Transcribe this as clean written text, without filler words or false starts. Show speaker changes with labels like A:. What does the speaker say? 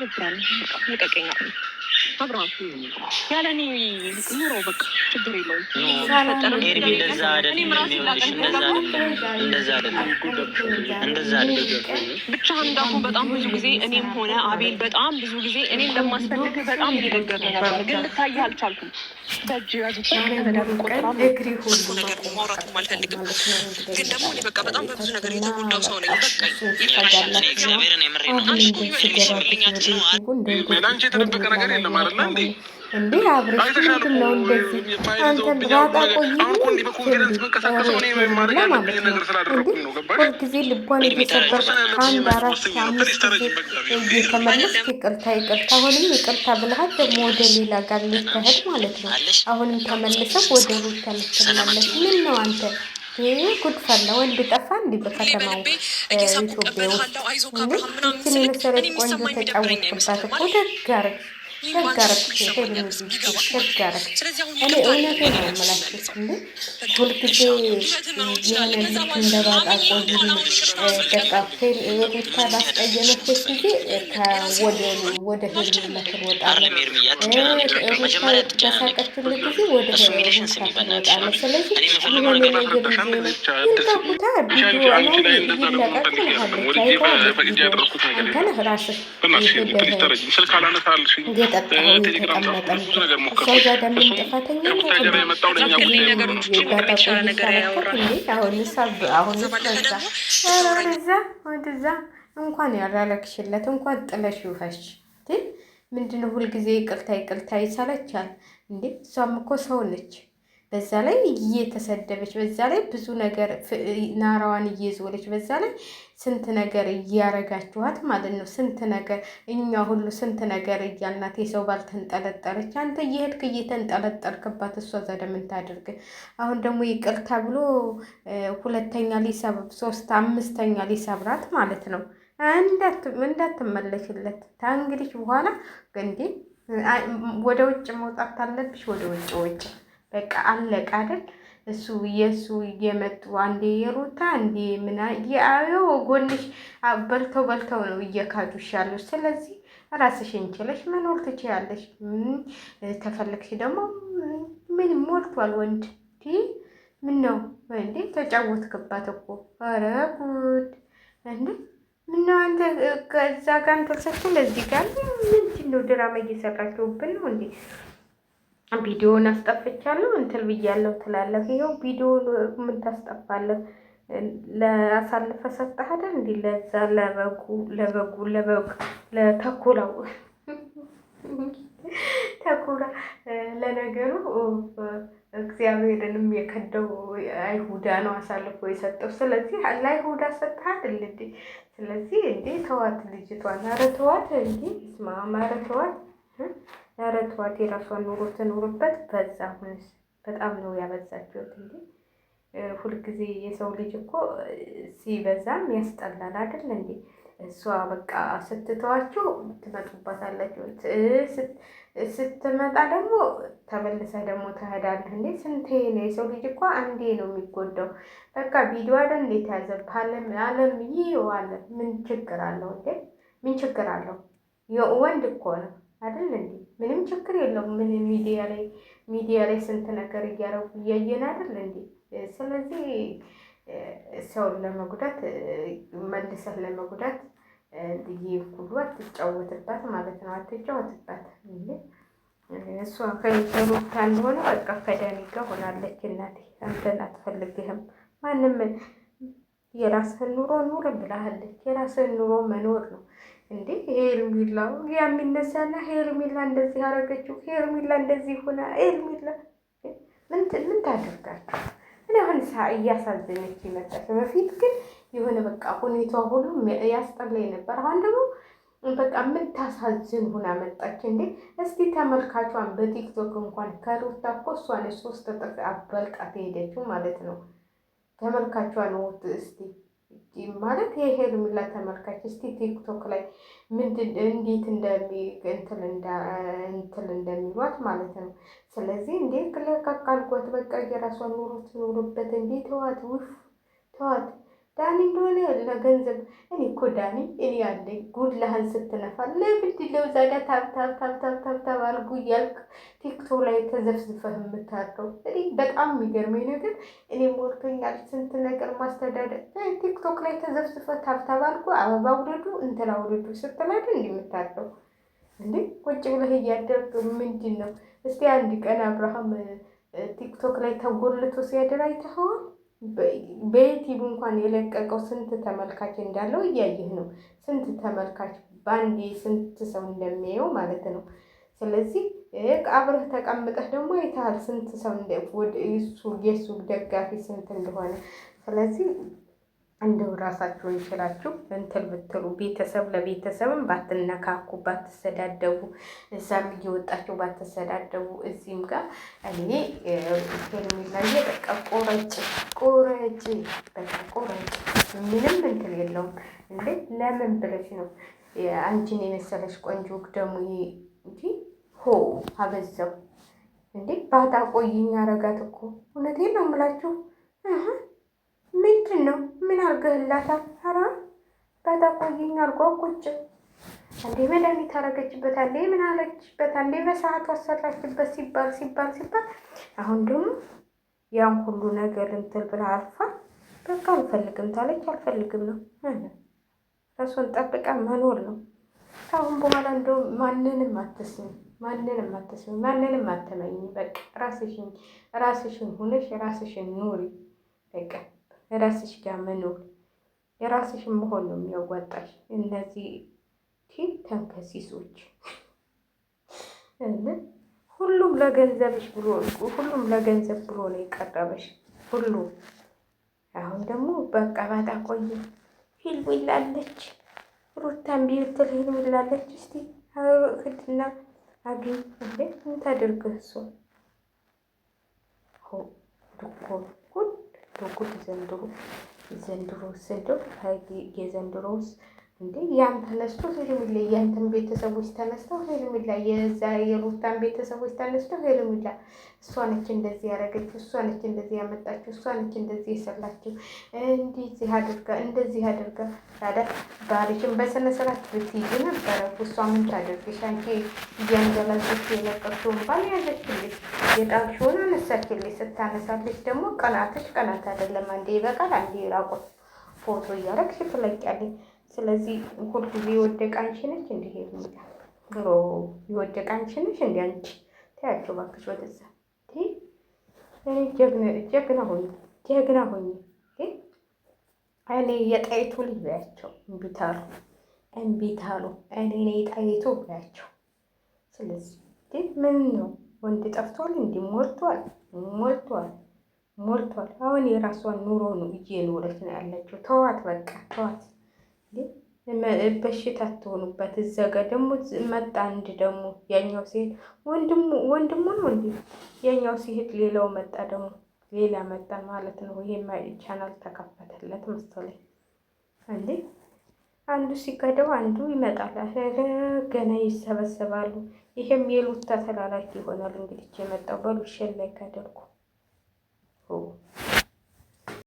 A: ይደብራል። በቃ ልቀቀኝ አብርሃም። ያለኔ ኑሮ በቃ ችግር የለውም።
B: እንደዛ አይደለም።
A: ብቻህን እንዳሁን በጣም ብዙ ጊዜ እኔም ሆነ አቤል በጣም ብዙ ጊዜ እኔ እንደማስፈልግ በጣም እየነገርን ነበር፣ ግን ልታይህ አልቻልኩም። በእጅ ያዙት ተዳሩ ቆጥራ ብዙ ነገር ማውራትም አልፈልግም፣ ግን ደግሞ እኔ በቃ በጣም በብዙ ነገር የተጎዳው ሰው ነኝ። በቃ
B: እግዚአብሔርን የምሬን ነው።
C: አንቺ የተደበቀ ነገር የለም አይደለ እንዴ?
D: እንዴ አብረሽ ምንድን ነው እንደዚህ? አንተን ባጣ ሁልጊዜ ልቧን የተሰበር አንድ 4-5 ጊዜ እየተመለስክ ይቅርታ ይቅርታ፣ አሁንም ይቅርታ ብልሃት ደግሞ ወደ ሌላ ጋር ልትሄድ ማለት ነው። አሁንም ተመልሰህ ወደ ሩታ ልትመለስ ምን ነው አንተ? ጉድ ፈላ። ወንድ ጠፋ እንዲህ በከተማው ኢትዮጵያ ውስጥ ይችን የመሰረት ቆንጆ ተጫወትክባት እኮ ደግ አደረግሽ። ደጋረክ ደጋረክ። እኔ እውነቴን ነው የምላችሁ እንዴ ሁልጊዜ የሆነ ልክ እንደባጣ ቆይ በቃ ሩታ ባስቀየመች ጊዜ ወደ ሄርሜላ ትሮጣለች፣ በሳቀችልህ ጊዜ ወደ ሩታ ትሮጣለች። ስለዚህ የሆነ ነገር ይዘውታ ቪዲዮ ላይ ይለቀቅ ትልሃለች። አንተ ነህ ራስህ የጠጣኸው የተቀመጠ ሰው ጋር ደምን ጥፋተኛ ወደዛ እንኳን ያላለቅሽለት እንኳን ጥለሽ ይውፈሽ። ምንድነው ሁልጊዜ ይቅርታ ይቅርታ ይሰለቻል እንዴ? እሷም እኮ ሰው ነች። በዛ ላይ እየተሰደበች፣ በዛ ላይ ብዙ ነገር ናራዋን እየዞለች፣ በዛ ላይ ስንት ነገር እያረጋችኋት ማለት ነው። ስንት ነገር እኛ ሁሉ ስንት ነገር እያልናት የሰው ባልተንጠለጠለች፣ አንተ እየሄድክ እየተንጠለጠልክባት እሷ ዘደ ምን ታድርግ? አሁን ደግሞ ይቅርታ ብሎ ሁለተኛ ሊሰብር 3-5ኛ ሊሰብራት ማለት ነው። እንዳትመለሽለት ታንግዲሽ በኋላ እንዴ ወደ ውጭ መውጣት አለብሽ። ወደ ውጭ በቃ አለቀ አይደል? የእሱ እየመጡ አንዴ የሩታ አንዴ ምና ያው ጎንሽ በልተው ነው እየካዱሽ ያሉ። ስለዚህ ራስሽን ችለሽ መኖር ትችያለሽ። ተፈለግሽ ደግሞ ምን ሞልቷል ወንድ ምን ነው እንዴ? ተጫወትክባት እኮ። ኧረ ጉድ እንዴ! ምነው አንተ ከዛ ጋር እንተልሰች ለዚህ ጋር ምንድን ነው ድራማ እየሰራችሁብን ነው እንዴ? ቪዲዮውን አስጠፍቻለሁ እንትን ብያለሁ ትላለህ። ይኸው ቪዲዮ ምን ታስጠፋለህ? ለአሳልፈ ሰጠህ አይደል እንዴ? ለዛ ለተኩላው ተኩላ ለነገሩ እግዚአብሔርንም የከደው አይሁዳ ነው አሳልፎ የሰጠው። ስለዚህ ለአይሁዳ ሰጠህ አይደል እንዴ? ስለዚህ እንዴ ተዋት ልጅቷን። ኧረ ተዋት እንዴ ስማማ፣ ኧረ ተዋት። ኧረ ተዋት፣ የራሷን ኑሮ ትኑርበት። በዛ አሁንስ በጣም ነው ያበዛችሁት እንዴ! ሁልጊዜ የሰው ልጅ እኮ ሲበዛም ያስጠላል አይደል እንዴ? እሷ በቃ ስትተዋችሁ ትመጡባታላችሁ፣ ስትመጣ ደግሞ ተመልሰህ ደግሞ ትሄዳለህ እንዴ! ስንቴ ነው የሰው ልጅ እኮ አንዴ ነው የሚጎዳው። በቃ ቪዲዮ አይደል እንዴት ያዘብ አለም ይዋለ ምን ችግር አለው እንዴ? ምን ችግር አለው? የወንድ እኮ ነው አይደል እንዴ? ምንም ችግር የለውም። ምን ሚዲያ ላይ ስንት ነገር እያረጉ እያየን አይደል እንዴ? ስለዚህ ሰውን ለመጉዳት መልሰህ ለመጉዳት ሁሉ አትጫወትባት ማለት ነው። አትጫወትባት እንዴ! እሷ ከሩታ እንደሆነ በቃ ከዳኒ ጋር ሆናለች። እናቴ አንተን አትፈልግህም። ማንም የራስህን ኑሮ ኑር ብላለች። የራስህን ኑሮ መኖር ነው እንዴ? ሄርሜላ የሚነሳና ሄርሜላ እንደዚህ አደረገችው፣ ሄርሜላ እንደዚህ ሆና፣ ሄርሜላ ምን ታደርጋችሁ? እኔ አሁን እያሳዘነች ይመጣች። በፊት ግን የሆነ በቃ ሁኔታዋ ሁሉ ያስጠላኝ ነበር። አሁን ደግሞ በቃ የምታሳዝን ሆና መጣች እንዴ! እስቲ ተመልካቿን በቲክቶክ እንኳን ከሩታ እኮ እሷን 3 እጥፍ አበልጣት ሄደችው ማለት ነው። ተመልካቿን ወጥ እስቲ ማለት የሄርሜላ ተመልካች እስቲ ቲክቶክ ላይ እንዴት እንትን እንደሚሏት ማለት ነው። ስለዚህ እንዴት ለቀቅ አልኳት። በቃ የራሷን ኑሮ ትኖርበት እንዴ! ተዋት፣ ውፍ ተዋት። ዳኒ እንደሆነ ለገንዘብ እኔ እኮ ዳኒ እኔ ያለኝ ጉድለህን ስትነፋ ለምንድን ነው ዛዳ ታብታብ አልጉ እያልክ ቲክቶክ ላይ ተዘፍዝፈህ የምታርደው? እኔ በጣም የሚገርመኝ ነገር እኔ ሞልቶኛል ስንት ነገር ማስተዳደር ቲክቶክ ላይ ተዘፍዝፈህ ታብታብ አልጉ አበባ አውርዱ እንትን አውርዱ ስትላድ እንደምታርደው እንዴ ቁጭ ብለህ እያደርግ ምንድን ነው? እስቲ አንድ ቀን አብርሃም ቲክቶክ ላይ ተጎልቶ ሲያደር አይተኸዋል? በዩቲዩብ እንኳን የለቀቀው ስንት ተመልካች እንዳለው እያየህ ነው። ስንት ተመልካች በአንዴ ስንት ሰው እንደሚያየው ማለት ነው። ስለዚህ አብረህ ተቀምጠህ ደግሞ አይተሃል ስንት ሰው የእሱ ደጋፊ ስንት እንደሆነ። ስለዚህ እንደው ራሳችሁን ይችላችሁ እንትን ብትሉ ቤተሰብ ለቤተሰብም ባትነካኩ ባትሰዳደቡ፣ እዛም እየወጣችሁ ባትሰዳደቡ፣ እዚህም ጋር እኔ ሄርሜላዬ በቃ ቆረጭ በቃ ቆረጭ ምንም እንትን የለውም እንዴ። ለምን ብለሽ ነው አንቺን የመሰለሽ ቆንጆ ደግሞ ይሄ እንጂ ሆ አበዛው እንዴ። ባታ ቆይኝ አረጋት እኮ እውነቴን ነው የምላችሁ። ምንድን ነው ምን አርገህላታል? ኧረ ባታ ቆይኝ አልጓ ቁጭ አንዴ መድኃኒት አረገችበት፣ አንዴ ምን አለችበት፣ አንዴ በሰዓቱ አሰራችበት ሲባል አሁን ደግሞ ያን ሁሉ ነገር እንትን ብላ አልፋ በቃ አልፈልግም ታለች። አልፈልግም ነው ራሷን ጠብቃ መኖር ነው። ከአሁን በኋላ እንደው ማንንም አትስሚ፣ ማንንም አትመኝ። በቃ ራስሽን ሁነሽ ራስሽን ኑሪ። በቃ ራስሽ ጋር መኖር የራስሽን መሆን ነው የሚያዋጣሽ። እነዚህ ተንከሲሶች ሁሉም ለገንዘብ ብሎ ነው የቀረበሽ ሁሉ። አሁን ደግሞ በቃ ባጣ ቆየ ፊልም ይላለች ሩታን ቢብትል ፊልም ይላለች። እስቲ ክድና አግኝ እንዴ ምን ታደርግህ እሷ ጉድ ዘንድሮ የዘንድሮስ እንዴ ያን ተነስቶ ሄርሜላ ያንተን ቤተሰቦች ተነስተው ሄርሜላ የሩታን ቤተሰቦች ተነስተው ሄርሜላ እሷ ነች እንደዚህ ያደረገችው፣ እሷ ነች እንደዚህ ያመጣችው፣ እሷ ነች እንደዚህ የሰራችው፣ እንደዚህ አድርጋ ታዲያ ባልሽን በስነ ስርዓት ብትይዝ ነበረ። እሷ ምን ታደርግሽ? አንቺ እያንገላዘች የለቀችውን ባል ያዘችልሽ፣ የጣልሽውን አነሳችልሽ። ስታነሳልሽ ደግሞ ቀናትሽ ቀናት አይደለም። አንዴ ይበቃል፣ አንዴ ራቆት ፎቶ እያደረግሽ ትለቂያለሽ። ስለዚህ ሁልጊዜ የወደቀ አንቺ ነች እንዲህ ሄርሜላ ብሎ የወደቀ አንቺ ነች እንዲ አንቺ ታያቸው እባክሽ ወደዛ ጀግና ሆኝ እኔ የጣይቱ ልጅ በያቸው እምቢታሉ እኔ የጣይቱ በያቸው። ስለዚህ ምን ነው ወንድ ጠፍቷል? እንዲህ ሞልቷል። አሁን የራሷን ኑሮ ነው እየኖረች ነው ያለችው። ተዋት በቃ ተዋት። በሽታ አትሆኑበት። እዛ ጋር ደግሞ መጣ አንድ ደግሞ ያኛው ሲሄድ ወንድሙ ነው እንዴ? ያኛው ሲሄድ ሌላው መጣ ደግሞ ሌላ መጣ ማለት ነው። ይሄ ቻናል ተከፈተለት መሰለኝ እንዴ። አንዱ ሲከደው አንዱ ይመጣል። ገና ይሰበሰባሉ። ይሄም የሉታ ተላላኪ ይሆናል እንግዲህ የመጣው በሉ ሸል ላይ ካደርኩ